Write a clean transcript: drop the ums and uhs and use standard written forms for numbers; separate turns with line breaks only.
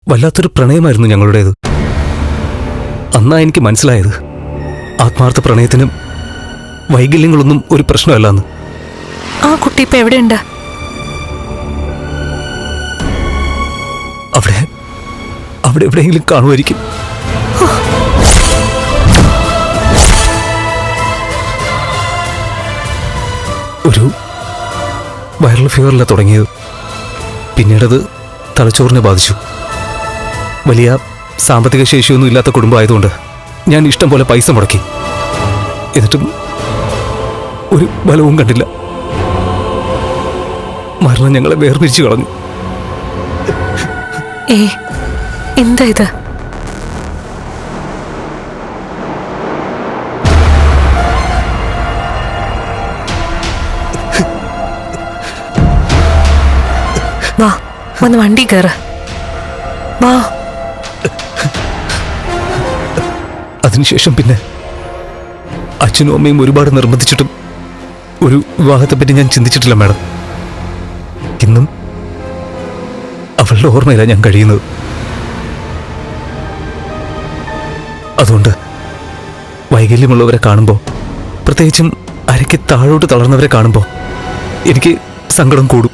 വല്ലാത്തൊരു പ്രണയമായിരുന്നു ഞങ്ങളുടേത്. അന്നാ എനിക്ക് മനസ്സിലായത് ആത്മാർത്ഥ പ്രണയത്തിനും വൈകല്യങ്ങളൊന്നും ഒരു പ്രശ്നമല്ലെന്ന്.
ആ കുട്ടി ഇപ്പൊ എവിടെയുണ്ട്?
അവിടെ അവിടെ എവിടെയെങ്കിലും കാണുമായിരിക്കും. ഒരു വൈറൽ ഫീവറിലാണ് തുടങ്ങിയത്. പിന്നീടത് തലച്ചോറിനെ ബാധിച്ചു. വലിയ സാമ്പത്തിക ശേഷിയൊന്നും ഇല്ലാത്ത കുടുംബമായതുകൊണ്ട് ഞാൻ ഇഷ്ടം പോലെ പൈസ മുടക്കി. എന്നിട്ടും ഒരു ബലവും കണ്ടില്ല. മരണം ഞങ്ങളെ വേർപിരിച്ചു കളഞ്ഞു.
എന്താ ഇത്? വാ, വന്ന് വണ്ടി കയറ. വാ.
അതിനുശേഷം പിന്നെ അച്ഛനും അമ്മയും ഒരുപാട് നിർബന്ധിച്ചിട്ടും ഒരു വിവാഹത്തെപ്പറ്റി ഞാൻ ചിന്തിച്ചിട്ടില്ല മാഡം. ഇന്നും അവളുടെ ഓർമ്മയിലാണ് ഞാൻ കഴിയുന്നത്. അതുകൊണ്ട് വൈകല്യമുള്ളവരെ കാണുമ്പോൾ, പ്രത്യേകിച്ചും അരയ്ക്ക് താഴോട്ട് തളർന്നവരെ കാണുമ്പോൾ എനിക്ക് സങ്കടം കൂടും.